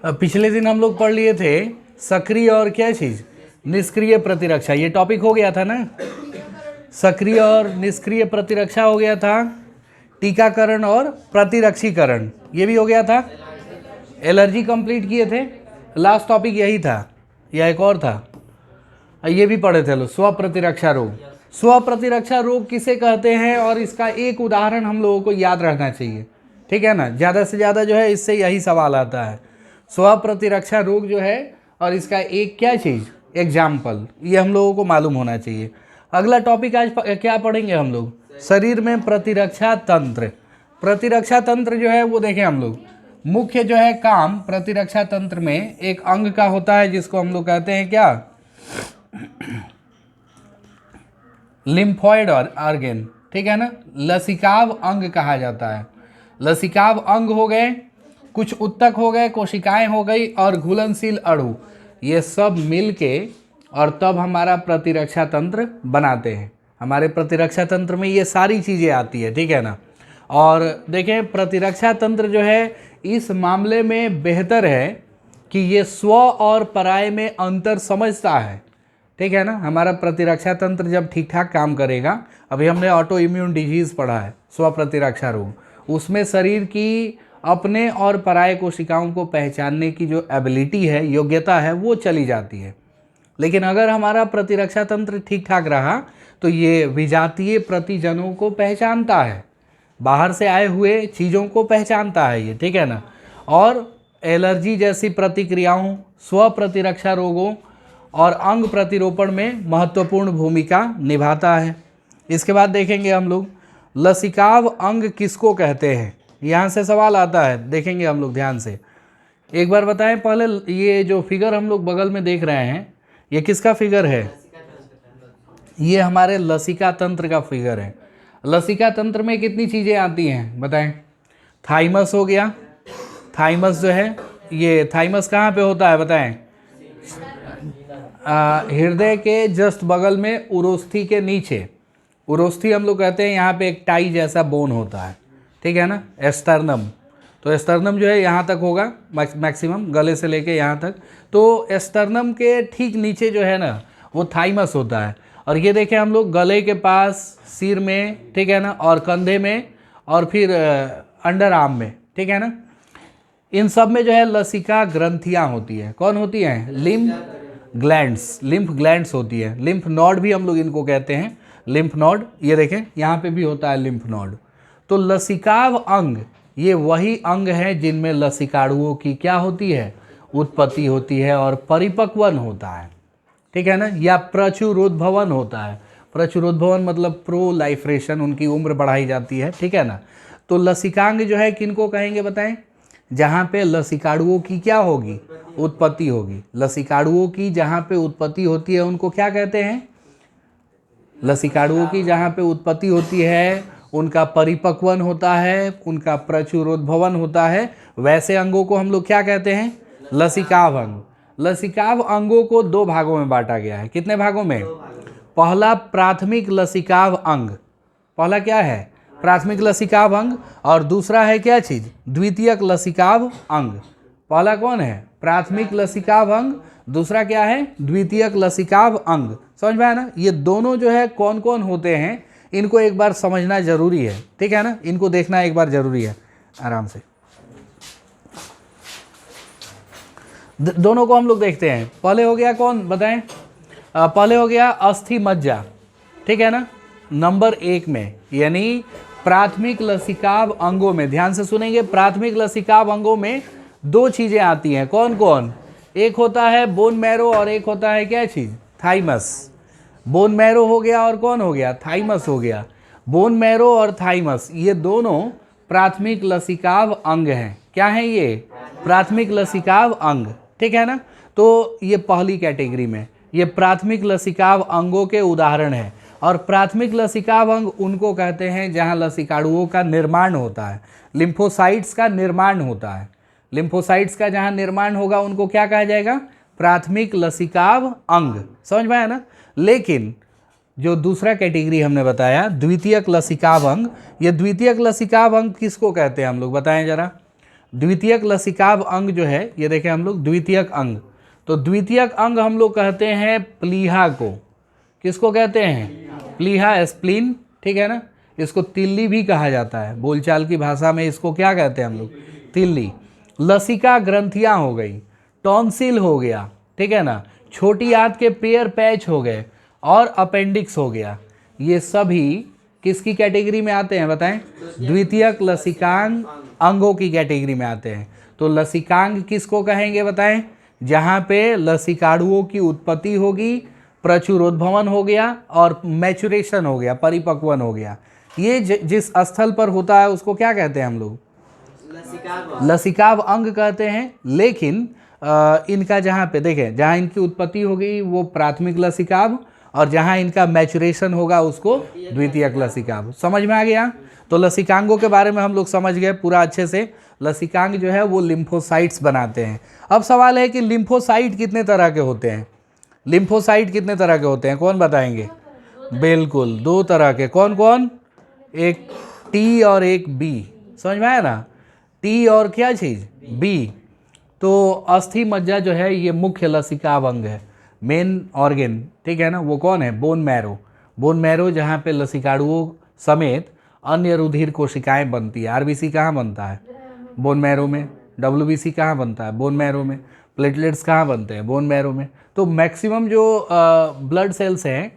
पिछले दिन हम लोग पढ़ लिए थे सक्रिय और क्या चीज़, निष्क्रिय प्रतिरक्षा। ये टॉपिक हो गया था ना, सक्रिय और निष्क्रिय प्रतिरक्षा हो गया था, टीकाकरण और प्रतिरक्षीकरण ये भी हो गया था, एलर्जी कंप्लीट किए थे, लास्ट टॉपिक यही था या एक और था, ये भी पढ़े थे लोग, स्व प्रतिरक्षा रोग। स्व प्रतिरक्षा रोग किसे कहते हैं और इसका एक उदाहरण हम लोगों को याद रखना चाहिए, ठीक है ना। ज़्यादा से ज़्यादा जो है इससे यही सवाल आता है, स्व प्रतिरक्षा रोग जो है और इसका एक क्या चीज़, एग्जाम्पल, ये हम लोगों को मालूम होना चाहिए। अगला टॉपिक आज क्या पढ़ेंगे हम लोग, शरीर में प्रतिरक्षा तंत्र। प्रतिरक्षा तंत्र जो है वो देखें हम लोग, मुख्य जो है काम प्रतिरक्षा तंत्र में एक अंग का होता है जिसको हम लोग कहते हैं क्या, लिम्फॉइड ऑर्गेन, ठीक है ना, लसिकाव अंग कहा जाता है। लसिकाव अंग हो गए, कुछ उत्तक हो गए, कोशिकाएं हो गई और घुलनशील अणु, ये सब मिल के और तब हमारा प्रतिरक्षा तंत्र बनाते हैं। हमारे प्रतिरक्षा तंत्र में ये सारी चीज़ें आती है, ठीक है ना। और देखें प्रतिरक्षा तंत्र जो है इस मामले में बेहतर है कि ये स्व और पराय में अंतर समझता है, ठीक है ना। हमारा प्रतिरक्षा तंत्र जब ठीक ठाक काम करेगा, अभी हमने ऑटो इम्यून डिजीज़ पढ़ा है, स्व प्रतिरक्षा रोग, उसमें शरीर की अपने और पराय कोशिकाओं को पहचानने की जो एबिलिटी है, योग्यता है, वो चली जाती है। लेकिन अगर हमारा प्रतिरक्षा तंत्र ठीक ठाक रहा तो ये विजातीय प्रतिजनों को पहचानता है, बाहर से आए हुए चीज़ों को पहचानता है ये, ठीक है ना। और एलर्जी जैसी प्रतिक्रियाओं, स्व प्रतिरक्षा रोगों और अंग प्रतिरोपण में महत्वपूर्ण भूमिका निभाता है। इसके बाद देखेंगे हम लोग लसिकाव अंग किसको कहते हैं, यहाँ से सवाल आता है, देखेंगे हम लोग ध्यान से। एक बार बताएं पहले, ये जो फिगर हम लोग बगल में देख रहे हैं ये किसका फिगर है, ये हमारे लसिका तंत्र का फिगर है। लसिका तंत्र में कितनी चीज़ें आती हैं बताएं, थाइमस हो गया, थाइमस जो है ये थाइमस कहाँ पे होता है बताएं, हृदय के जस्ट बगल में उरोस्थी के नीचे, उरोस्थी हम लोग कहते हैं, यहाँ पे एक टाई जैसा बोन होता है, ठीक है ना, एस्टर्नम। तो एस्टर्नम जो है यहाँ तक होगा मैक्सिमम, गले से लेके यहाँ तक। तो एस्टर्नम के ठीक नीचे जो है ना वो थाइमस होता है। और ये देखें हम लोग गले के पास, सिर में, ठीक है ना, और कंधे में और फिर अंडर आर्म में, ठीक है ना, इन सब में जो है लसिका ग्रंथियाँ होती है। कौन होती हैं, लिम्फ ग्लैंड्स, लिम्फ ग्लैंड्स होती है। लिम्फ नोड भी हम लोग इनको कहते हैं, लिम्फ नोड, ये देखें यहाँ पे भी होता है लिम्फ नोड। तो लसिकाव अंग ये वही अंग है जिनमें लसिकाणुओं की क्या होती है, उत्पत्ति होती है और परिपक्वन होता है, ठीक है ना, या प्रचुरोद्भवन होता है। प्रचुरोद्भवन मतलब प्रोलाइफ्रेशन, उनकी उम्र बढ़ाई जाती है, ठीक है ना। तो लसिकांग जो है किनको कहेंगे बताएं, जहाँ पे लसिकाणुओं की क्या होगी, उत्पत्ति होगी। लसिकाणुओं की जहाँ पे उत्पत्ति होती है उनको क्या कहते हैं, लसिकाणुओं की जहाँ पे उत्पत्ति होती है उनका परिपक्वन होता है, उनका प्रचुरोद्भवन होता है, वैसे अंगों को हम लोग क्या कहते हैं, लसिकाव अंग। लसिकाव अंगों को दो भागों में बांटा गया है। कितने भागों में, पहला प्राथमिक लसिकाव अंग, पहला क्या है, प्राथमिक लसिकाव अंग, और दूसरा है क्या चीज़, द्वितीयक लसिकाव अंग। पहला कौन है, प्राथमिक लसिकाव अंग, दूसरा क्या है, द्वितीयक लसिकाव अंग। समझ में आया ना। ये दोनों जो है कौन कौन होते हैं इनको एक बार समझना जरूरी है, ठीक है ना, इनको देखना एक बार जरूरी है आराम से। दोनों को हम लोग देखते हैं। पहले हो गया कौन बताएं, पहले हो गया अस्थि मज्जा, ठीक है ना, नंबर 1 में, यानी प्राथमिक लसिकाव अंगों में, ध्यान से सुनेंगे, प्राथमिक लसिकाव अंगों में दो चीज़ें आती हैं। कौन कौन, एक होता है बोन मैरो और एक होता है क्या चीज़, थाइमस। बोन मैरो हो गया और कौन हो गया, थाइमस हो गया। बोन मैरो और थाइमस ये दोनों प्राथमिक लसिकाव अंग हैं। क्या हैं ये, प्राथमिक लसिकाव अंग, ठीक है ना। तो ये पहली कैटेगरी में, ये प्राथमिक लसिकाव अंगों के उदाहरण हैं। और प्राथमिक लसिकाव अंग उनको कहते हैं जहाँ लसिकाणुओं का निर्माण होता है, लिम्फोसाइट्स का निर्माण होता है। लिम्फोसाइट्स का जहाँ निर्माण होगा उनको क्या कहा जाएगा, प्राथमिक लसिकाव अंग। समझ में आया ना। लेकिन जो दूसरा कैटेगरी हमने बताया द्वितीयक लसिकाव अंग, ये द्वितीयक लसिकाव अंग किसको कहते हैं हम लोग बताएं जरा। द्वितीयक लसिकाभ अंग जो है, ये देखें हम लोग द्वितीयक अंग, तो द्वितीयक अंग हम लोग कहते हैं प्लीहा को। किसको कहते हैं? प्लीहा, स्प्लीन, ठीक है ना। इसको तिल्ली भी कहा जाता है, बोलचाल की भाषा में इसको क्या कहते हैं हम लोग? तिल्ली। लसिका ग्रंथियां हो गई, टॉन्सिल हो गया, ठीक है ना, छोटी आंत के पेयर पैच हो गए और अपेंडिक्स हो गया। ये सभी किसकी कैटेगरी में आते हैं बताएं? द्वितीयक लसिकांग अंगों की कैटेगरी में आते हैं। तो लसिकांग किसको कहेंगे बताएं? जहाँ पे लसिकाणुओं की उत्पत्ति होगी, प्रचुरोद्भवन हो गया और मैचुरेशन हो गया, परिपक्वन हो गया। ये जिस स्थल पर होता है उसको क्या कहते हैं हम लोग? लसिकाभ अंग कहते हैं। लेकिन इनका जहाँ पे देखें, जहाँ इनकी उत्पत्ति होगी वो प्राथमिक लसिकाभ, और जहाँ इनका मैचुरेशन होगा उसको द्वितीयक लसिकाभ। समझ में आ गया? तो लसिकांगों के बारे में हम लोग समझ गए पूरा अच्छे से। लसिकांग जो है वो लिम्फोसाइट्स बनाते हैं। अब सवाल है कि लिम्फोसाइट कितने तरह के होते हैं? लिम्फोसाइट कितने तरह के होते हैं, कौन बताएंगे? बिल्कुल 2 तरह के। कौन कौन? एक टी और एक बी। समझ में आया ना? टी और क्या चीज़? बी। तो अस्थि मज्जा जो है ये मुख्य लसिकाभ अंग है, मेन ऑर्गेन, ठीक है ना। वो कौन है? Bone marrow. बोन मैरो जहाँ पे लसिकाणुओं समेत अन्य रुधिर कोशिकाएं बनती है। आरबीसी कहाँ बनता है? बोन मैरो में। डब्ल्यूबीसी कहाँ बनता है? बोन मैरो में। प्लेटलेट्स कहाँ बनते हैं? बोन मैरो में। तो मैक्सिमम जो ब्लड सेल्स हैं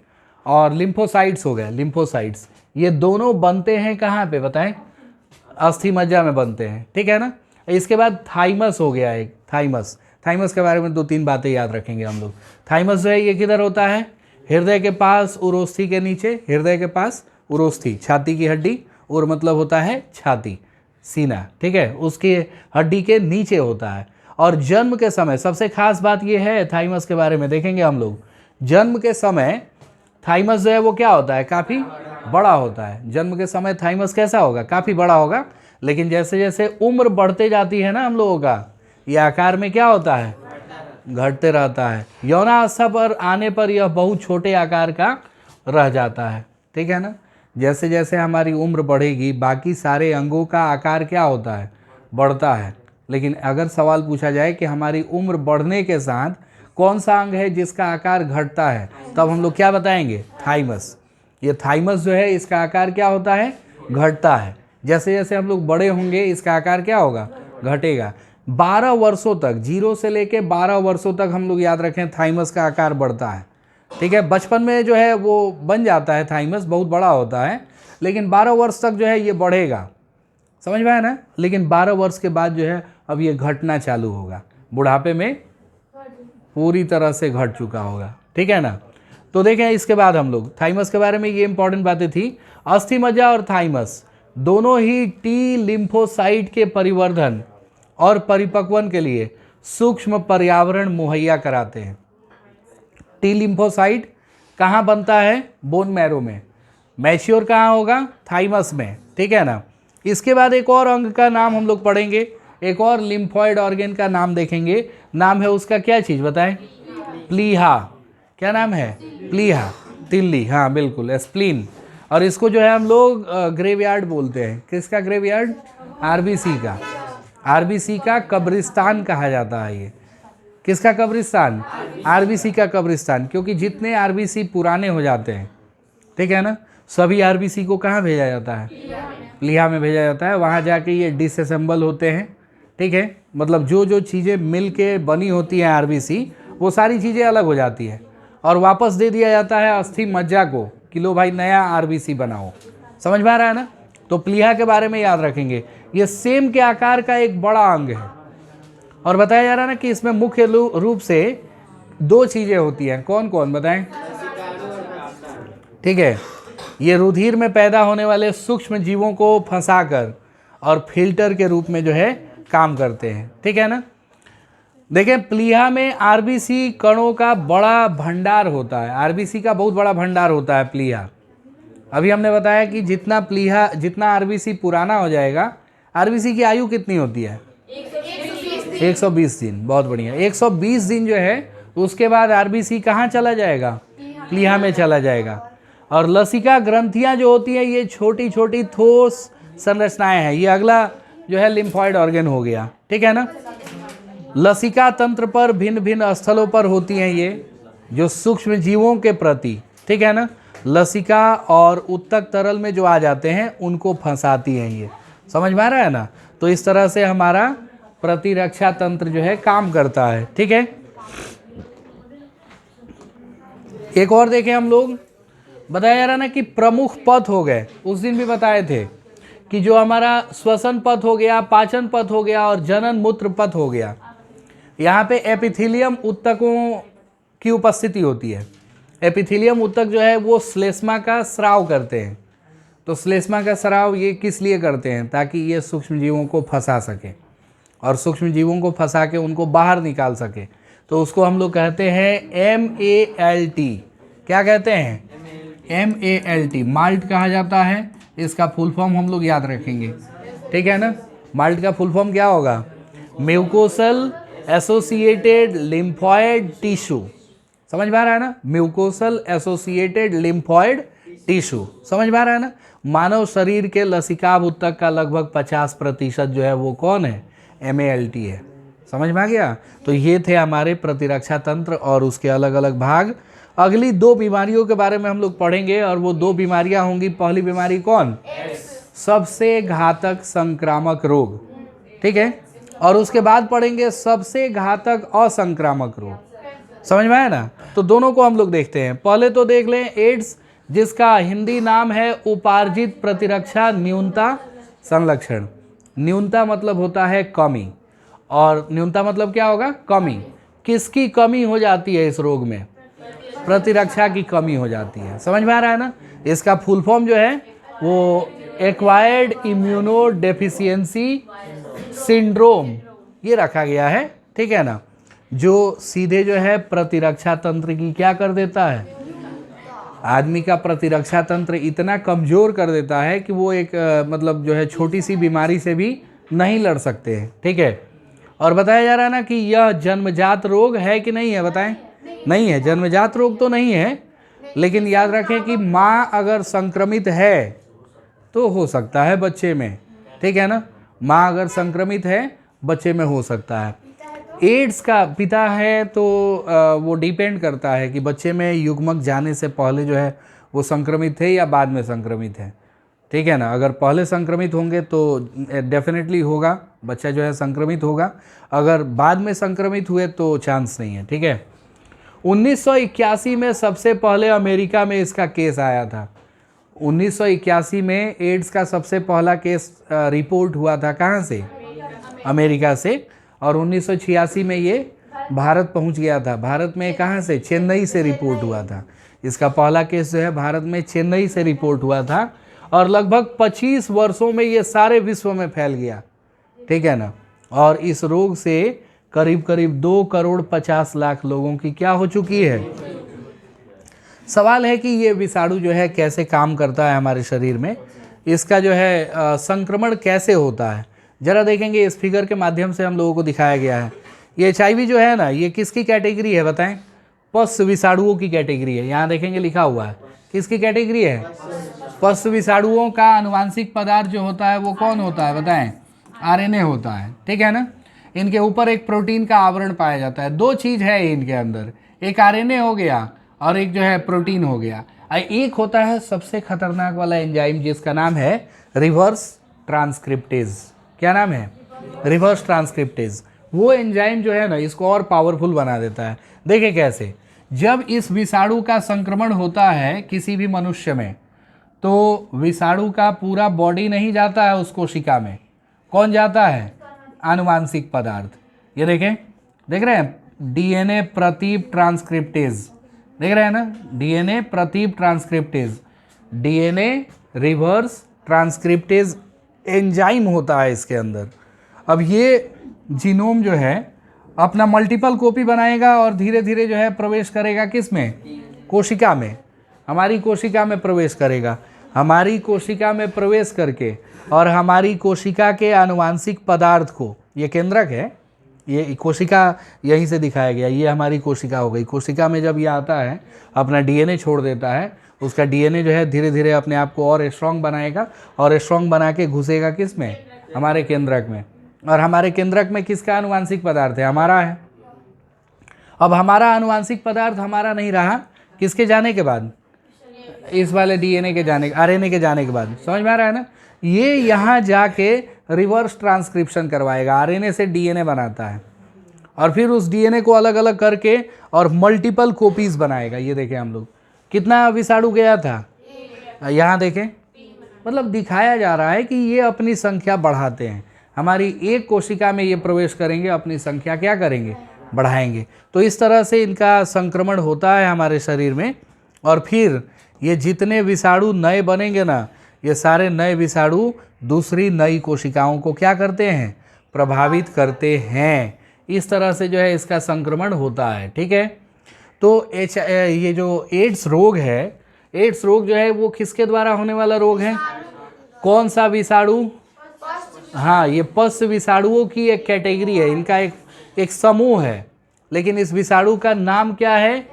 और लिम्फोसाइट्स हो गए, लिम्फोसाइट्स ये दोनों बनते हैं कहाँ पे बताएं? अस्थि मज्जा में बनते हैं, ठीक है ना। इसके बाद थाइमस हो गया एक, थाइमस। थाइमस के बारे में 2-3 बातें याद रखेंगे हम लोग। थाइमस जो है ये किधर होता है? हृदय के पास, उरोस्थि के नीचे। हृदय के पास उरोस्थि, छाती की हड्डी, उर मतलब होता है छाती, सीना, ठीक है, उसकी हड्डी के नीचे होता है। और जन्म के समय सबसे खास बात ये है थाइमस के बारे में देखेंगे हम लोग, जन्म के समय थाइमस जो है वो क्या होता है? काफ़ी बड़ा होता है। जन्म के समय थाइमस कैसा होगा? काफ़ी बड़ा होगा। लेकिन जैसे जैसे उम्र बढ़ते जाती है ना हम लोगों का, ये आकार में क्या होता है? घटते रहता है। यौनावस्था पर आने पर यह बहुत छोटे आकार का रह जाता है, ठीक है ना। जैसे जैसे हमारी उम्र बढ़ेगी बाकी सारे अंगों का आकार क्या होता है? बढ़ता है। लेकिन अगर सवाल पूछा जाए कि हमारी उम्र बढ़ने के साथ कौन सा अंग है जिसका आकार घटता है, तब हम लोग क्या बताएंगे? थाइमस। ये थाइमस जो है इसका आकार क्या होता है? घटता है। जैसे जैसे हम लोग बड़े होंगे इसका आकार क्या होगा? घटेगा। 12 वर्षों तक, 0 से लेके 12 वर्षों तक हम लोग याद रखें थाइमस का आकार बढ़ता है, ठीक है। बचपन में जो है वो बन जाता है थाइमस, बहुत बड़ा होता है, लेकिन 12 वर्ष तक जो है ये बढ़ेगा। समझ में आया ना? लेकिन 12 वर्ष के बाद जो है अब ये घटना चालू होगा, बुढ़ापे में पूरी तरह से घट चुका होगा, ठीक है ना। तो देखें इसके बाद हम लोग थाइमस के बारे में ये इंपॉर्टेंट बातें थी। अस्थि मज्जा और थाइमस दोनों ही टी लिम्फोसाइट के परिवर्धन और परिपक्वन के लिए सूक्ष्म पर्यावरण मुहैया कराते हैं। टी लिम्फोसाइट कहाँ बनता है? बोन मैरो में। मैच्योर कहाँ होगा? थाइमस में, ठीक है ना। इसके बाद एक और अंग का नाम हम लोग पढ़ेंगे, एक और लिम्फॉइड ऑर्गेन का नाम देखेंगे। नाम है उसका क्या चीज़ बताएं? प्लीहा। क्या नाम है? प्लीहा, तिल्ली, हाँ बिल्कुल, स्प्लीन। और इसको जो है हम लोग ग्रेवयार्ड बोलते हैं। किसका ग्रेवयार्ड? आरबीसी का। आरबीसी का कब्रिस्तान कहा जाता है ये। किसका कब्रिस्तान? आरबीसी का कब्रिस्तान। क्योंकि जितने आरबीसी पुराने हो जाते हैं, ठीक है ना, सभी आरबीसी को कहाँ भेजा जाता है? प्लीहा में भेजा जाता है। वहाँ जाके ये डिसअसेंबल होते हैं, ठीक है। मतलब जो जो चीज़ें मिल के बनी होती हैं आरबीसी, वो सारी चीज़ें अलग हो जाती है और वापस दे दिया जाता है अस्थि मज्जा को कि लो भाई नया आरबीसी बनाओ। समझ में आ रहा है ना? तो प्लीहा के बारे में याद रखेंगे। ये सेम के आकार का एक बड़ा अंग है और बताया जा रहा है ना कि इसमें मुख्य रूप से 2 चीज़ें होती हैं। कौन कौन बताएं? ठीक है, ये रुधिर में पैदा होने वाले सूक्ष्म जीवों को फंसाकर और फिल्टर के रूप में जो है काम करते हैं, ठीक है ना। देखें प्लीहा में आरबीसी कणों का बड़ा भंडार होता है। आरबीसी का बहुत बड़ा भंडार होता है प्लीहा। अभी हमने बताया कि जितना आरबीसी पुराना हो जाएगा, आरबीसी की आयु कितनी होती है? 120 दिन। बहुत बढ़िया। 120 दिन जो है उसके बाद आरबीसी कहाँ चला जाएगा? प्लीहा में चला जाएगा। और लसिका ग्रंथियाँ जो होती हैं ये छोटी छोटी ठोस संरचनाएं हैं। ये अगला जो है लिम्फॉइड ऑर्गन हो गया, ठीक है ना। लसिका तंत्र पर भिन्न भिन्न स्थलों पर होती हैं ये, जो सूक्ष्म जीवों के प्रति, ठीक है ना, लसिका और उत्तक तरल में जो आ जाते हैं उनको फंसाती हैं ये, समझ में आ रहा है ना। तो इस तरह से हमारा प्रतिरक्षा तंत्र जो है काम करता है, ठीक है। एक और देखें हम लोग, बताया जा रहा ना कि प्रमुख पथ हो गए, उस दिन भी बताए थे कि जो हमारा श्वसन पथ हो गया, पाचन पथ हो गया और जनन मूत्र पथ हो गया, यहाँ पे एपिथेलियम उत्तकों की उपस्थिति होती है। एपिथेलियम उत्तक जो है वो श्लेष्मा का स्राव करते हैं। तो श्लेष्मा का स्राव ये किस लिए करते हैं? ताकि ये सूक्ष्म जीवों को फंसा सके और सूक्ष्म जीवों को फंसा के उनको बाहर निकाल सके। तो उसको हम लोग कहते हैं MALT। क्या कहते हैं? MALT, माल्ट कहा जाता है। इसका फुल फॉर्म हम लोग याद रखेंगे, ठीक है ना। माल्ट का फुल फॉर्म क्या होगा? म्यूकोसल एसोसिएटेड लिम्फॉइड टिश्यू, समझ में आ रहा है ना। म्यूकोसल एसोसिएटेड लिम्फॉइड टिश्यू, समझ में आ रहा है ना। मानव शरीर के लसिकाभ उत्तक का लगभग 50% जो है वो कौन है? MALT है, समझ में आ गया। तो ये थे हमारे प्रतिरक्षा तंत्र और उसके अलग अलग भाग। अगली 2 बीमारियों के बारे में हम लोग पढ़ेंगे और वो 2 बीमारियां होंगी। पहली बीमारी कौन? सबसे घातक संक्रामक रोग, ठीक है। और उसके बाद पढ़ेंगे सबसे घातक असंक्रामक रोग, समझ में आया ना। तो दोनों को हम लोग देखते हैं। पहले तो देख लें एड्स, जिसका हिंदी नाम है उपार्जित प्रतिरक्षा न्यूनता संलक्षण। न्यूनता मतलब होता है कमी, और न्यूनता मतलब क्या होगा? कमी। किसकी कमी हो जाती है इस रोग में? प्रतिरक्षा की कमी हो जाती है, समझ में आ रहा है ना। इसका फुल फॉर्म जो है वो एक्वायर्ड इम्यूनो डेफिशिएंसी सिंड्रोम ये रखा गया है, ठीक है ना। जो सीधे जो है प्रतिरक्षा तंत्र की क्या कर देता है? आदमी का प्रतिरक्षा तंत्र इतना कमज़ोर कर देता है कि वो एक मतलब जो है छोटी सी बीमारी से भी नहीं लड़ सकते हैं, ठीक है। और बताया जा रहा है ना कि यह जन्मजात रोग है कि नहीं है? बताएं। नहीं है, जन्मजात रोग तो नहीं है, लेकिन याद रखें कि माँ अगर संक्रमित है तो हो सकता है बच्चे में, ठीक है ना। माँ अगर संक्रमित है बच्चे में हो सकता है। एड्स का पिता है तो वो डिपेंड करता है कि बच्चे में युग्मक जाने से पहले जो है वो संक्रमित थे या बाद में संक्रमित है, ठीक है ना। अगर पहले संक्रमित होंगे तो डेफिनेटली होगा, बच्चा जो है संक्रमित होगा। अगर बाद में संक्रमित हुए तो चांस नहीं है, ठीक है। 1981 में सबसे पहले अमेरिका में इसका केस आया था। 1981 में एड्स का सबसे पहला केस रिपोर्ट हुआ था। कहाँ से? अमेरिका से। और 1986 में ये भारत पहुंच गया था। भारत में कहाँ से? चेन्नई से रिपोर्ट हुआ था। इसका पहला केस जो है भारत में चेन्नई से रिपोर्ट हुआ था और लगभग 25 वर्षों में ये सारे विश्व में फैल गया, ठीक है ना। और इस रोग से करीब करीब 2,50,00,000 लोगों की क्या हो चुकी है? सवाल है कि ये विषाणु जो है कैसे काम करता है हमारे शरीर में, इसका जो है संक्रमण कैसे होता है, जरा देखेंगे। इस फिगर के माध्यम से हम लोगों को दिखाया गया है। ये HIV जो है ना, ये किसकी कैटेगरी है बताएं? पशु विषाणुओं की कैटेगरी है। यहाँ देखेंगे लिखा हुआ है, किसकी कैटेगरी है? पशु विषाणुओं का आनुवांशिक पदार्थ जो होता है वो कौन होता है बताएं? RNA होता है, ठीक है ना। इनके ऊपर एक प्रोटीन का आवरण पाया जाता है। 2 चीज़ है इनके अंदर, एक RNA हो गया और एक जो है प्रोटीन हो गया। एक होता है सबसे खतरनाक वाला एंजाइम जिसका नाम है रिवर्स ट्रांसक्रिप्टेज। क्या नाम है? Reverse transcriptase. वो एंजाइम जो है ना इसको और पावरफुल बना देता है। देखिए कैसे, जब इस विषाणु का संक्रमण होता है किसी भी मनुष्य में, तो विषाणु का पूरा बॉडी नहीं जाता है उस कोशिका में। कौन जाता है? आनुवांशिक पदार्थ। ये देखें, देख रहे हैं DNA प्रतीप ट्रांसक्रिप्टेज, देख रहे हैं ना, DNA प्रतीप transcriptase, DNA reverse transcriptase enzyme होता है इसके अंदर। अब ये जीनोम जो है अपना मल्टीपल कॉपी बनाएगा और धीरे धीरे जो है प्रवेश करेगा किस में? कोशिका में। हमारी कोशिका में प्रवेश करेगा। हमारी कोशिका में प्रवेश करके और हमारी कोशिका के आनुवांशिक पदार्थ को, ये केंद्रक है, ये कोशिका यहीं से दिखाया गया, ये हमारी कोशिका हो गई। कोशिका में जब ये आता है अपना DNA छोड़ देता है, उसका DNA जो है धीरे धीरे अपने आप को और स्ट्रॉन्ग बनाएगा और स्ट्रॉन्ग बना के घुसेगा किस में? हमारे केंद्रक में, और हमारे केंद्रक में किसका आनुवांशिक पदार्थ है? हमारा है। अब हमारा आनुवांशिक पदार्थ हमारा नहीं रहा, किसके जाने के बाद? इस वाले डीएनए के जाने, आरएनए के जाने के बाद। समझ में आ रहा है ना? ये यहाँ जाके रिवर्स ट्रांसक्रिप्शन करवाएगा, आरएनए से डीएनए बनाता है और फिर उस डीएनए को अलग अलग करके और मल्टीपल कॉपीज बनाएगा। ये देखें हम लोग कितना विषाणु गया था, यहाँ देखें, मतलब दिखाया जा रहा है कि ये अपनी संख्या बढ़ाते हैं। हमारी एक कोशिका में ये प्रवेश करेंगे, अपनी संख्या क्या करेंगे? बढ़ाएंगे। तो इस तरह से इनका संक्रमण होता है हमारे शरीर में, और फिर ये जितने विषाणु नए बनेंगे ना, ये सारे नए विषाणु दूसरी नई कोशिकाओं को क्या करते हैं? प्रभावित करते हैं। इस तरह से जो है इसका संक्रमण होता है। ठीक है, तो ये जो एड्स रोग है, एड्स रोग जो है वो किसके द्वारा होने वाला रोग है? कौन सा विषाणु? हाँ, ये पश विषाणुओं की एक कैटेगरी है, इनका एक समूह है। लेकिन इस विषाणु का नाम क्या है?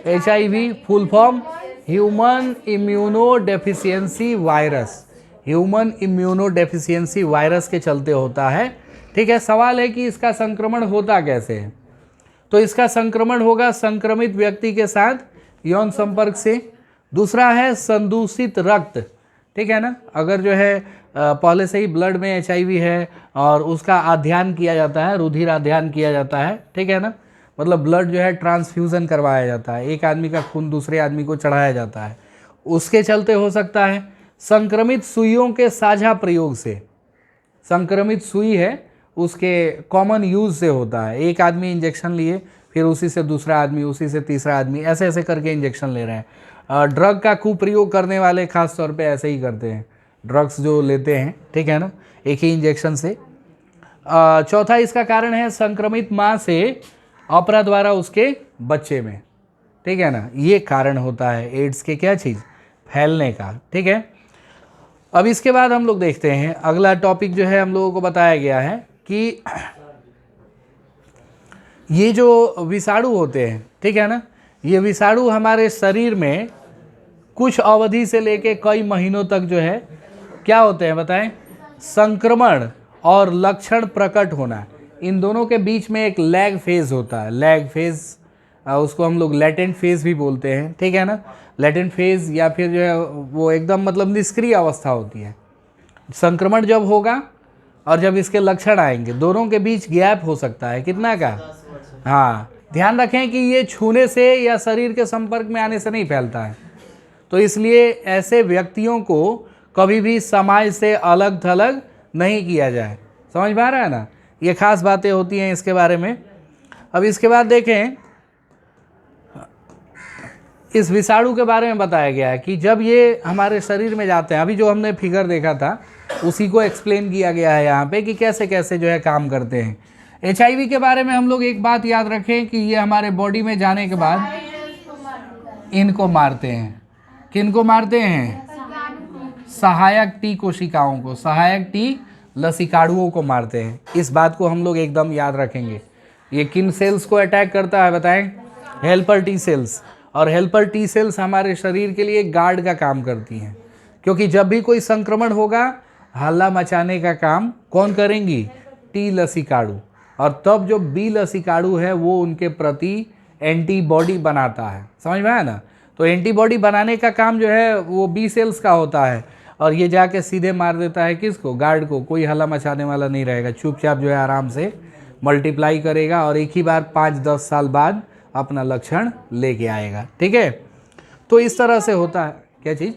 HIV, full form human immuno deficiency virus. Human immuno deficiency virus के चलते होता है। ठीक है, सवाल है कि इसका संक्रमण होता कैसे है? तो इसका संक्रमण होगा संक्रमित व्यक्ति के साथ यौन संपर्क से। दूसरा है संदूषित रक्त। ठीक है ना, अगर जो है पहले से ही ब्लड में HIV है और उसका अध्ययन किया जाता है, रुधिर अध्ययन किया जाता है, ठीक है ना, मतलब ब्लड जो है ट्रांसफ्यूज़न करवाया जाता है, एक आदमी का खून दूसरे आदमी को चढ़ाया जाता है, उसके चलते हो सकता है। संक्रमित सुइयों के साझा प्रयोग से, संक्रमित सुई है उसके कॉमन यूज़ से होता है। एक आदमी इंजेक्शन लिए, फिर उसी से दूसरा आदमी, उसी से तीसरा आदमी, ऐसे ऐसे करके इंजेक्शन ले रहे हैं। ड्रग का कुप्रयोग करने वाले खास तौर पे ऐसे ही करते हैं, ड्रग्स जो लेते हैं, ठीक है ना, एक ही इंजेक्शन से। चौथा इसका कारण है संक्रमित माँ से अपरा द्वारा उसके बच्चे में। ठीक है ना, ये कारण होता है एड्स के क्या चीज़? फैलने का। ठीक है, अब इसके बाद हम लोग देखते हैं अगला टॉपिक जो है हम लोगों को बताया गया है कि ये जो विषाणु होते हैं, ठीक है ना, ये विषाणु हमारे शरीर में कुछ अवधि से लेके कई महीनों तक जो है क्या होते हैं बताएं? संक्रमण और लक्षण प्रकट होना, इन दोनों के बीच में एक लैग फेज होता है। लैग फेज, उसको हम लोग लेटेंट फेज भी बोलते हैं। ठीक है ना, लेटेंट फेज या फिर जो है वो एकदम मतलब निष्क्रिय अवस्था होती है। संक्रमण जब होगा और जब इसके लक्षण आएंगे, दोनों के बीच गैप हो सकता है कितना का? हाँ, ध्यान रखें कि ये छूने से या शरीर के संपर्क में आने से नहीं फैलता है। तो इसलिए ऐसे व्यक्तियों को कभी भी समाज से अलग थलग नहीं किया जाए। समझ में आ रहा है ना? ये खास बातें होती हैं इसके बारे में। अब इसके बाद देखें, इस विषाणु के बारे में बताया गया है कि जब ये हमारे शरीर में जाते हैं, अभी जो हमने फिगर देखा था उसी को एक्सप्लेन किया गया है यहाँ पे कि कैसे कैसे जो है काम करते हैं। HIV के बारे में हम लोग एक बात याद रखें कि ये हमारे बॉडी में जाने के बाद इनको मारते हैं। किनको मारते हैं? सहायक टी कोशिकाओं को, सहायक टी लसिकाणुओं को मारते हैं। इस बात को हम लोग एकदम याद रखेंगे। ये किन सेल्स को अटैक करता है बताएं? Helper T cells. और हेल्पर टी सेल्स हमारे शरीर के लिए गार्ड का काम करती हैं, क्योंकि जब भी कोई संक्रमण होगा हल्ला मचाने का काम कौन करेंगी? टी लसिकाणु। और तब जो बी लसिकाणु है वो उनके प्रति एंटीबॉडी बनाता है। समझ में आया ना? तो एंटीबॉडी बनाने का काम जो है वो बी सेल्स का होता है, और ये जाके सीधे मार देता है किसको? गार्ड को। कोई हल्ला मचाने वाला नहीं रहेगा, चुपचाप जो है आराम से मल्टीप्लाई करेगा और एक ही बार 5-10 साल बाद अपना लक्षण लेके आएगा। ठीक है, तो इस तरह से होता है। क्या चीज़?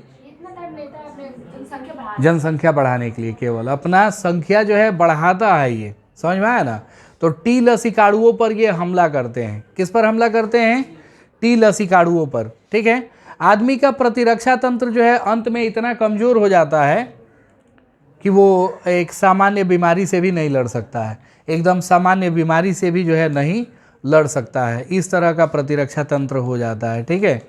जनसंख्या बढ़ाने के लिए केवल अपना संख्या जो है बढ़ाता है ये। समझ में आया ना? तो टी लसिकाणुओं पर ये हमला करते हैं। किस पर हमला करते हैं? टी लसिकाणुओं पर। ठीक है, आदमी का प्रतिरक्षा तंत्र जो है अंत में इतना कमज़ोर हो जाता है कि वो एक सामान्य बीमारी से भी नहीं लड़ सकता है, एकदम सामान्य बीमारी से भी जो है नहीं लड़ सकता है। इस तरह का प्रतिरक्षा तंत्र हो जाता है। ठीक है,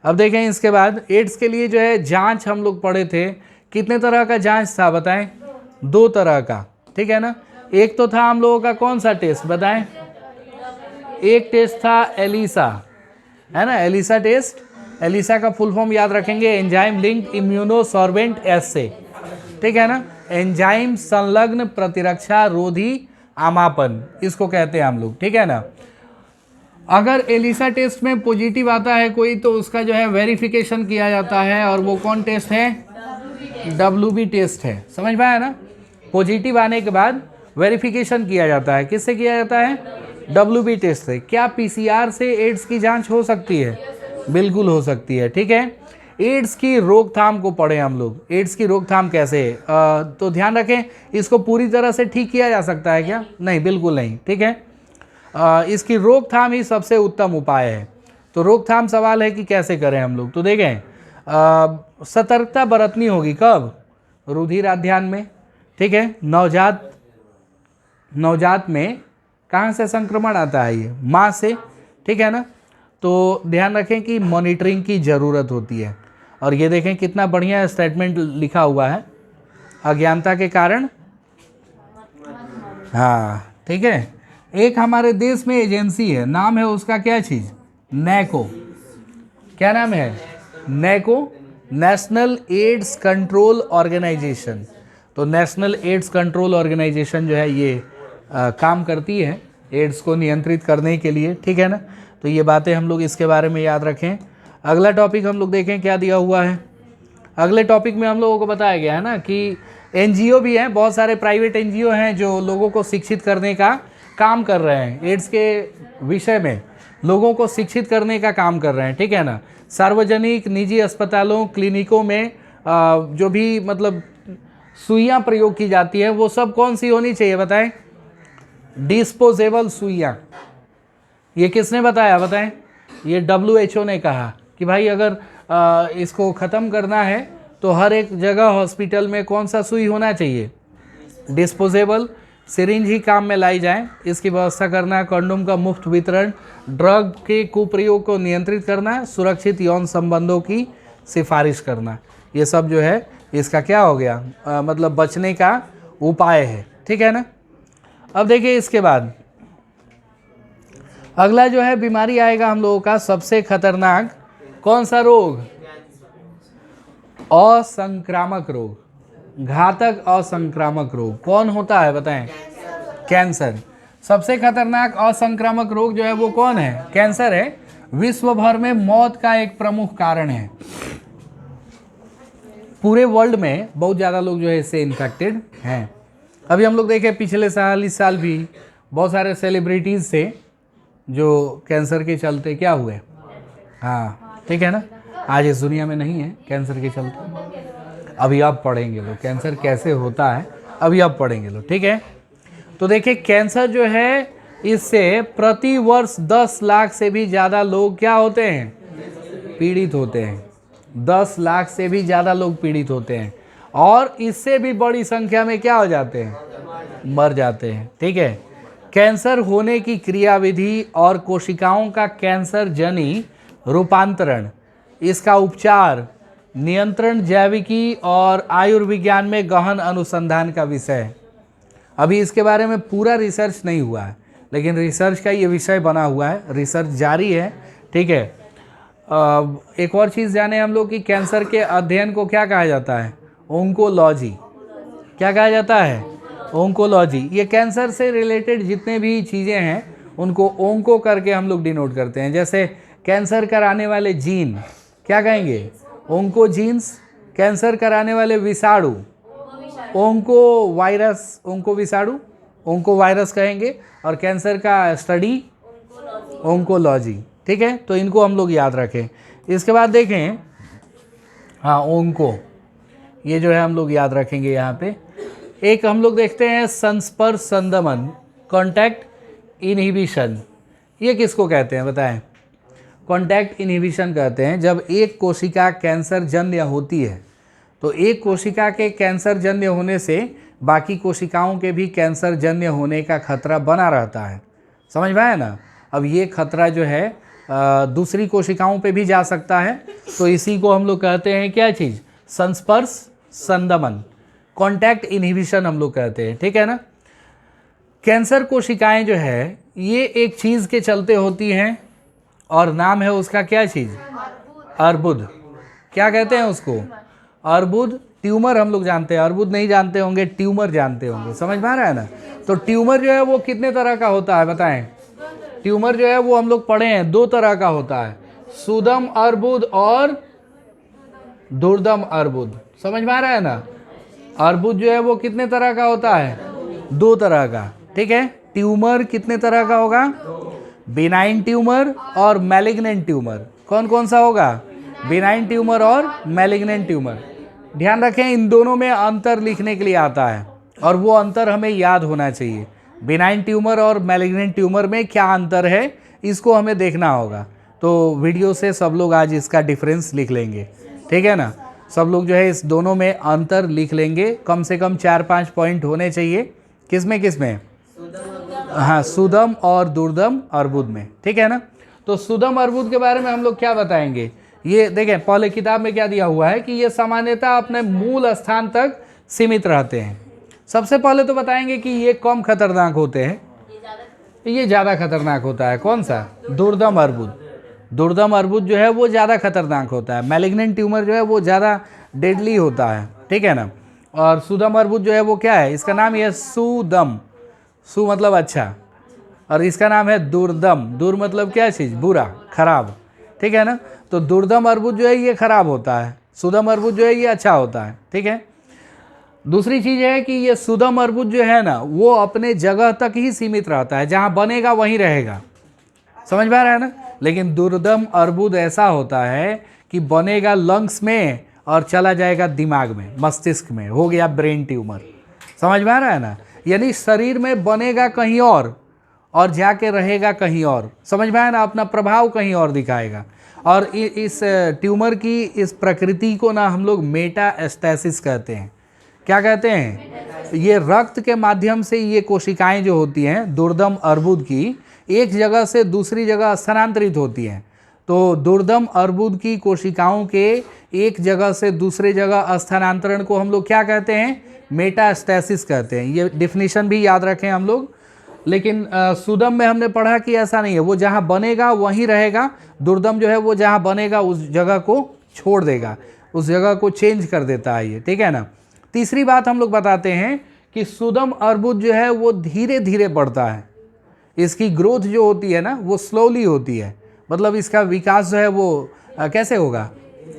अब देखें इसके बाद एड्स के लिए जो है जांच हम लोग पढ़े थे। कितने तरह का जांच था बताएं? 2 तरह का। ठीक है ना, एक तो था हम लोगों का कौन सा टेस्ट बताएं? एक टेस्ट था एलिसा, है ना, एलिसा टेस्ट। एलिसा का फुल फॉर्म याद रखेंगे, एंजाइम लिंक्ड इम्यूनोसॉर्बेंट एस्से। ठीक है ना, एंजाइम संलग्न प्रतिरक्षा रोधी आमापन, इसको कहते हैं हम लोग, ठीक है ना। अगर एलिसा टेस्ट में पॉजिटिव आता है कोई तो उसका जो है वेरिफिकेशन किया जाता है, और वो कौन टेस्ट है? WB टेस्ट है, समझ में आया ना। पॉजिटिव आने के बाद वेरिफिकेशन किया जाता है, किससे किया जाता है? WB टेस्ट से। क्या PCR से एड्स की जांच हो सकती है? बिल्कुल हो सकती है, ठीक है। एड्स की रोकथाम को पढ़े हम लोग, एड्स की रोकथाम कैसे है? तो ध्यान रखें, इसको पूरी तरह से ठीक किया जा सकता है क्या? नहीं, बिल्कुल नहीं, ठीक है। इसकी रोकथाम ही सबसे उत्तम उपाय है। तो रोकथाम सवाल है कि कैसे करें हम लोग, तो देखें सतर्कता बरतनी होगी। कब? रुधिराध्यान में, ठीक है। नवजात में कहाँ से संक्रमण आता है? ये माँ से, ठीक है ना। तो ध्यान रखें कि मॉनिटरिंग की ज़रूरत होती है। और ये देखें कितना बढ़िया स्टेटमेंट लिखा हुआ है, अज्ञानता के कारण, हाँ, ठीक है। एक हमारे देश में एजेंसी है, नाम है उसका क्या चीज़? नैको। क्या नाम है? नैको, नेशनल एड्स कंट्रोल ऑर्गेनाइजेशन। तो नेशनल एड्स कंट्रोल ऑर्गेनाइजेशन जो है ये काम करती है एड्स को नियंत्रित करने के लिए, ठीक है ना। तो ये बातें हम लोग इसके बारे में याद रखें। अगला टॉपिक हम लोग देखें क्या दिया हुआ है। अगले टॉपिक में हम लोगों को बताया गया है ना कि NGO भी हैं, बहुत सारे प्राइवेट NGO हैं जो लोगों को शिक्षित करने का काम कर रहे हैं, एड्स के विषय में लोगों को शिक्षित करने का काम कर रहे हैं, ठीक है ना। सार्वजनिक निजी अस्पतालों क्लिनिकों में जो भी मतलब सुइयाँ प्रयोग की जाती है वो सब कौन सी होनी चाहिए बताएं? डिस्पोजेबल सुइयाँ। ये किसने बताया बताएं? ये WHO ने कहा कि भाई अगर इसको ख़त्म करना है तो हर एक जगह हॉस्पिटल में कौन सा सुई होना चाहिए? डिस्पोजेबल। सिरिंज ही काम में लाई जाए, इसकी व्यवस्था करना, कंडोम का मुफ्त वितरण, ड्रग के कुप्रयोग को नियंत्रित करना, सुरक्षित यौन संबंधों की सिफारिश करना, ये सब जो है इसका क्या हो गया? मतलब बचने का उपाय है, ठीक है ना। अब देखिए इसके बाद अगला जो है बीमारी आएगा हम लोगों का सबसे खतरनाक कौन सा रोग? असंक्रामक रोग, घातक असंक्रामक रोग। कौन होता है बताएं? कैंसर। सबसे खतरनाक असंक्रामक रोग जो है वो कौन है? कैंसर है। विश्व भर में मौत का एक प्रमुख कारण है। पूरे वर्ल्ड में बहुत ज़्यादा लोग जो है इससे इन्फेक्टेड हैं। अभी हम लोग देखें पिछले साल, इस साल भी बहुत सारे सेलिब्रिटीज़ से जो कैंसर के चलते क्या हुए, हाँ, ठीक है ना। आज इस दुनिया में नहीं है कैंसर के चलते। अभी आप पढ़ेंगे लोग कैंसर कैसे होता है, अभी आप पढ़ेंगे लोग, ठीक है। तो देखिए कैंसर जो है इससे प्रति वर्ष 10 लाख से भी ज़्यादा लोग क्या होते हैं? पीड़ित होते हैं। 10 लाख से भी ज़्यादा लोग पीड़ित होते हैं, और इससे भी बड़ी संख्या में क्या हो जाते हैं? मर जाते हैं, ठीक है। कैंसर होने की क्रियाविधि और कोशिकाओं का कैंसर जनी रूपांतरण, इसका उपचार, नियंत्रण जैविकी और आयुर्विज्ञान में गहन अनुसंधान का विषय है। अभी इसके बारे में पूरा रिसर्च नहीं हुआ है, लेकिन रिसर्च का ये विषय बना हुआ है, रिसर्च जारी है, ठीक है। एक और चीज़ जाने हम लोग कि कैंसर के अध्ययन को क्या कहा जाता है? ओंकोलॉजी। क्या कहा जाता है? ओंकोलॉजी। ये कैंसर से रिलेटेड जितने भी चीज़ें हैं उनको ओंको करके हम लोग डिनोट करते हैं। जैसे कैंसर कराने वाले जीन क्या कहेंगे? ओंकोजीन्स। कैंसर कराने वाले विषाणु ओंको वायरस, ओंको विषाणु, ओंको वायरस कहेंगे। और कैंसर का स्टडी ओंकोलॉजी, ठीक है। तो इनको हम लोग याद रखें। इसके बाद देखें, हाँ, ओंको, ये जो है हम लोग याद रखेंगे यहाँ पे। एक हम लोग देखते हैं संस्पर्श संदमन, कॉन्टैक्ट इनहिबिशन। ये किसको कहते हैं बताएं? कॉन्टैक्ट इनहिबिशन कहते हैं जब एक कोशिका कैंसर जन्य होती है तो एक कोशिका के कैंसर जन्य होने से बाकी कोशिकाओं के भी कैंसर जन्य होने का खतरा बना रहता है। समझ में आया ना। अब ये खतरा जो है दूसरी कोशिकाओं पे भी जा सकता है, तो इसी को हम लोग कहते हैं क्या चीज़? संस्पर्श संदमन, कॉन्टैक्ट इनहिबिशन हम लोग कहते हैं, ठीक है ना। कैंसर कोशिकाएं जो है ये एक चीज़ के चलते होती हैं और नाम है उसका क्या चीज़? अर्बुद। क्या कहते हैं उसको? अर्बुद ट्यूमर हम लोग जानते हैं, अर्बुद नहीं जानते होंगे, ट्यूमर जानते होंगे। समझ में आ रहा है ना। तो ट्यूमर जो है वो कितने तरह का होता है बताएं। ट्यूमर जो है वो हम लोग पढ़े हैं 2 तरह का होता है, सुदम अर्बुद और दुर्दम अर्बुद। समझ में आ रहा है ना। अर्बुद जो है वो कितने तरह का होता है, 2 तरह का। ठीक है, ट्यूमर कितने तरह का होगा, बिनाइन ट्यूमर और मैलिग्नेंट ट्यूमर। कौन कौन सा होगा, बिनाइन ट्यूमर और मैलिग्नेंट ट्यूमर। ध्यान रखें इन दोनों में अंतर लिखने के लिए आता है और वो अंतर हमें याद होना चाहिए। बिनाइन ट्यूमर और मैलिग्नेंट ट्यूमर में क्या अंतर है इसको हमें देखना होगा। तो वीडियो से सब लोग आज इसका डिफरेंस लिख लेंगे। ठीक है ना, सब लोग जो है इस दोनों में अंतर लिख लेंगे। कम से कम 4-5 पॉइंट होने चाहिए। किसमें किसमें, हाँ, सुदम और दुर्दम अर्बुद में। ठीक है ना। तो सुदम अर्बुद के बारे में हम लोग क्या बताएंगे, ये देखें पहले किताब में क्या दिया हुआ है कि ये सामान्यतः अपने मूल स्थान तक सीमित रहते हैं। सबसे पहले तो बताएंगे कि ये कम खतरनाक होते हैं, ये ज़्यादा खतरनाक होता है। कौन सा, दुर्दम अर्बुद। दुर्दम अर्बुद जो है वो ज़्यादा खतरनाक होता है। मैलिग्नेंट ट्यूमर जो है वो ज़्यादा डेडली होता है। ठीक है ना। और सुदम अर्बुद जो है वो क्या है, इसका नाम है सुदम, सु मतलब अच्छा, और इसका नाम है दुर्दम। दुर मतलब क्या चीज़, बुरा, खराब। ठीक है ना। तो दुर्दम अर्बुद जो है ये खराब होता है, सुदम अर्बुद जो है ये अच्छा होता है। ठीक है। दूसरी चीज़ है कि ये सुदम अर्बुद जो है ना वो अपने जगह तक ही सीमित रहता है, जहाँ बनेगा वहीं रहेगा। समझ में आ रहा है ना। लेकिन दुर्दम अर्बुद ऐसा होता है कि बनेगा लंग्स में और चला जाएगा दिमाग में, मस्तिष्क में, हो गया ब्रेन ट्यूमर। समझ में आ रहा है ना। यानी शरीर में बनेगा कहीं और जाके रहेगा कहीं और। समझ में आया ना, अपना प्रभाव कहीं और दिखाएगा। और इस ट्यूमर की इस प्रकृति को ना हम लोग मेटास्टैसिस कहते हैं। क्या कहते हैं, ये रक्त के माध्यम से ये कोशिकाएं जो होती हैं दुर्दम अर्बुद की एक जगह से दूसरी जगह स्थानांतरित होती हैं। तो दुर्दम अर्बुद की कोशिकाओं के एक जगह से दूसरे जगह स्थानांतरण को हम लोग क्या कहते हैं, मेटास्टैसिस कहते हैं। ये डिफिनीशन भी याद रखें हम लोग। लेकिन सुदम में हमने पढ़ा कि ऐसा नहीं है, वो जहाँ बनेगा वहीं रहेगा। दुर्दम जो है वो जहाँ बनेगा उस जगह को छोड़ देगा, उस जगह को चेंज कर देता है ये। ठीक है ना। तीसरी बात हम लोग बताते हैं कि सुदम अर्बुद जो है वो धीरे धीरे बढ़ता है। इसकी ग्रोथ जो होती है ना वो स्लोली होती है, मतलब इसका विकास जो है वो कैसे होगा,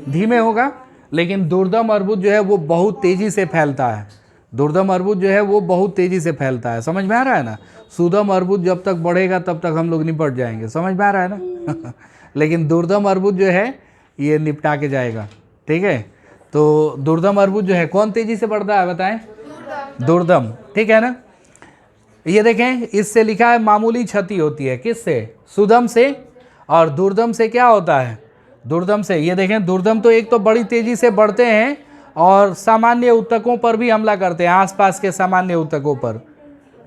धीमे होगा। लेकिन दुर्दम अर्बुद जो है वो बहुत तेज़ी से फैलता है। दुर्दम अर्बुद जो है वो बहुत तेज़ी से फैलता है। समझ में आ रहा है ना। सुदम अर्बुद जब तक बढ़ेगा तब तक हम लोग निपट जाएंगे। समझ में आ रहा है ना। लेकिन दुर्दम अर्बुद जो है ये निपटा के जाएगा। ठीक है। तो दुर्दम अर्बुद जो है कौन तेज़ी से बढ़ता है बताएं, दुर्दम। ठीक है ना। ये देखें इससे लिखा है मामूली क्षति होती है, किससे, सुदम से। और दुर्दम से क्या होता है, दुर्दम से ये देखें दुर्दम तो एक तो बड़ी तेज़ी से बढ़ते हैं और सामान्य ऊतकों पर भी हमला करते हैं, आसपास के सामान्य ऊतकों पर।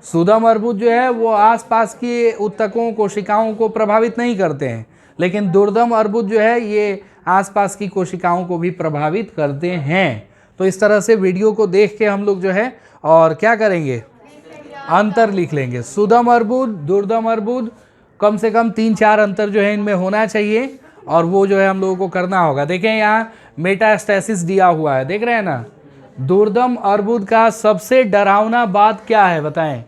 सुदम अर्बुद जो है वो आसपास की ऊतकों कोशिकाओं को प्रभावित नहीं करते हैं, लेकिन दुर्दम अर्बुद जो है ये आसपास की कोशिकाओं को भी प्रभावित करते हैं। तो इस तरह से वीडियो को देख के हम लोग जो है और क्या करेंगे, अंतर लिख लेंगे। सुदम अर्बुद, दुर्दम अर्बुद, कम से कम 3-4 अंतर जो है इनमें होना चाहिए और वो जो है हम लोगों को करना होगा। देखें यहाँ मेटास्टैसिस दिया हुआ है, देख रहे हैं ना। दुर्दम अर्बुद का सबसे डरावना बात क्या है बताएं,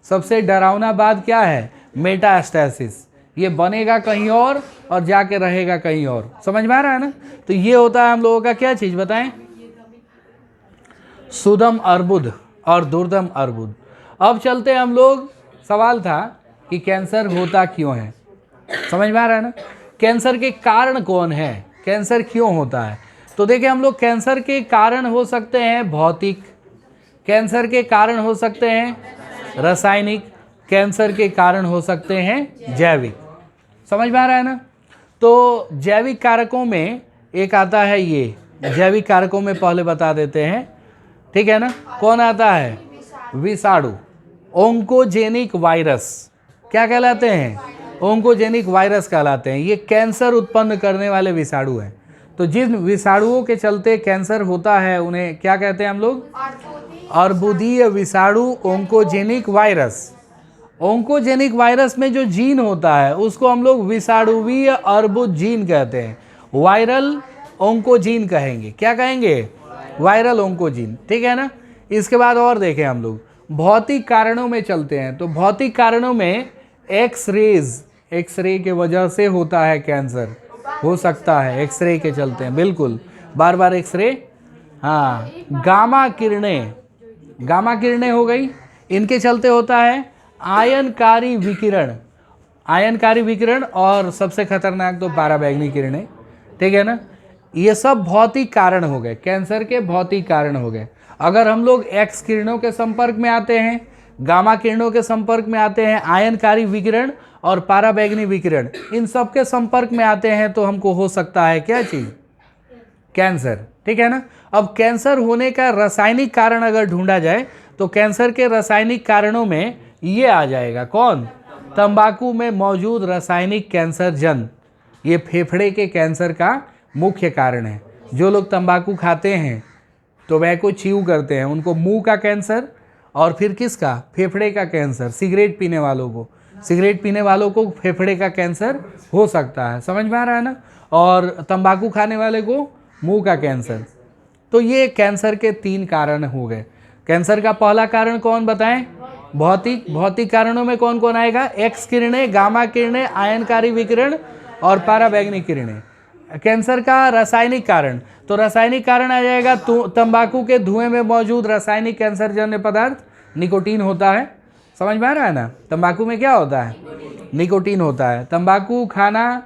सबसे डरावना बात क्या है, मेटास्टैसिस। ये बनेगा कहीं और जाके रहेगा कहीं और। समझ में आ रहा है ना। तो ये होता है हम लोगों का क्या चीज़ बताएं, सुदम अर्बुद और दुर्दम अर्बुद। अब चलते हम लोग, सवाल था कि कैंसर होता क्यों है। समझ में आ रहा है ना। कैंसर के कारण कौन है, कैंसर क्यों होता है। तो देखिए हम लोग कैंसर के कारण हो सकते हैं भौतिक, कैंसर के कारण हो सकते हैं रासायनिक, कैंसर के कारण हो सकते हैं जैविक। समझ में आ रहा है ना। तो जैविक कारकों में एक आता है, ये जैविक कारकों में पहले बता देते हैं। ठीक है ना। कौन आता है, विषाणु, ओंकोजेनिक वायरस। क्या कहलाते हैं, ओंकोजेनिक वायरस कहलाते हैं। ये कैंसर उत्पन्न करने वाले विषाणु हैं। तो जिन विषाणुओं के चलते कैंसर होता है उन्हें क्या कहते हैं हम लोग, अर्बुदीय विषाणु, ओंकोजेनिक वायरस। ओंकोजेनिक वायरस में जो जीन होता है उसको हम लोग विषाणुवीय अर्बुद जीन कहते हैं, वायरल ओंकोजीन कहेंगे। क्या कहेंगे, वायरल ओंकोजीन, ठीक है ना। इसके बाद और देखें हम लोग भौतिक कारणों में चलते हैं, तो भौतिक कारणों में एक्सरे के वजह से होता है कैंसर, हो सकता है एक्सरे के चलते हैं, बिल्कुल बार बार एक्सरे। हाँ, गामा किरणें हो गई, इनके चलते होता है आयनकारी विकिरण और सबसे खतरनाक तो पराबैंगनी किरणें, ठीक है ना। ये सब भौतिक कारण हो गए, कैंसर के भौतिक कारण हो गए। अगर हम लोग एक्स किरणों के संपर्क में आते हैं, गामा किरणों के संपर्क में आते हैं, आयनकारी विकिरण और पराबैंगनी विकिरण, इन सब के संपर्क में आते हैं तो हमको हो सकता है क्या चीज़, कैंसर, ठीक है ना। अब कैंसर होने का रासायनिक कारण अगर ढूंढा जाए तो कैंसर के रासायनिक कारणों में ये आ जाएगा, कौन, तंबाकू में मौजूद रासायनिक कैंसर जन, ये फेफड़े के कैंसर का मुख्य कारण है। जो लोग तंबाकू खाते हैं, टोबैको च्यू करते हैं, उनको मुंह का कैंसर और फिर किसका, फेफड़े का कैंसर। सिगरेट पीने वालों को फेफड़े का कैंसर हो सकता है, समझ में आ रहा है ना। और तंबाकू खाने वाले को मुंह का कैंसर। तो ये कैंसर के 3 कारण हो गए। कैंसर का पहला कारण कौन बताएं, भौतिक कारणों में कौन कौन आएगा, एक्स किरणें, गामा किरणें, आयनकारी विकिरण और पराबैंगनी किरणें। कैंसर का रासायनिक कारण, तो रासायनिक कारण आ जाएगा तंबाकू के धुएं में मौजूद रासायनिक कैंसरजन्य पदार्थ निकोटीन होता है, समझ में आ रहा है ना। तंबाकू में क्या होता है, निकोटीन होता है। तंबाकू खाना,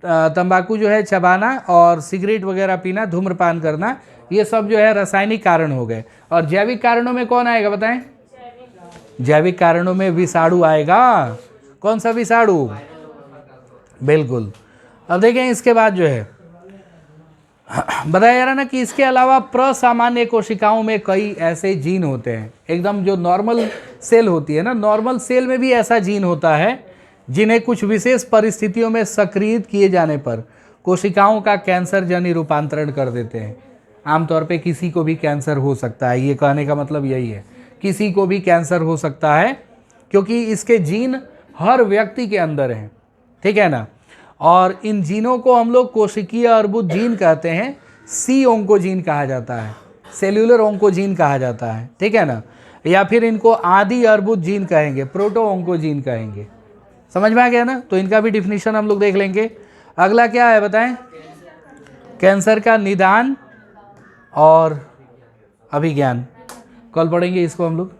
तंबाकू जो है चबाना और सिगरेट वगैरह पीना, धूम्रपान करना, ये सब जो है रासायनिक कारण हो गए। और जैविक कारणों में कौन आएगा बताएं, जैविक कारणों में विषाणु आएगा। कौन सा विषाणु, बिल्कुल। अब देखें इसके बाद जो है बताया जा रहा ना कि इसके अलावा प्रसामान्य कोशिकाओं में कई ऐसे जीन होते हैं, एकदम जो नॉर्मल सेल होती है ना, नॉर्मल सेल में भी ऐसा जीन होता है जिन्हें कुछ विशेष परिस्थितियों में सक्रिय किए जाने पर कोशिकाओं का कैंसर जनी रूपांतरण कर देते हैं। आमतौर पे किसी को भी कैंसर हो सकता है, ये कहने का मतलब यही है, किसी को भी कैंसर हो सकता है क्योंकि इसके जीन हर व्यक्ति के अंदर हैं, ठीक है ना। और इन जीनों को हम लोग कोशिकीय अर्बुद जीन कहते हैं, सी ओंकोजीन कहा जाता है, सेल्यूलर ओंकोजीन कहा जाता है, ठीक है ना। या फिर इनको आदि अर्बुद जीन कहेंगे, प्रोटो ओंकोजीन कहेंगे, समझ में आ गया ना। तो इनका भी डिफिनीशन हम लोग देख लेंगे। अगला क्या है बताएं, कैंसर का निदान और अभिज्ञान, कल पढ़ेंगे इसको हम लोग।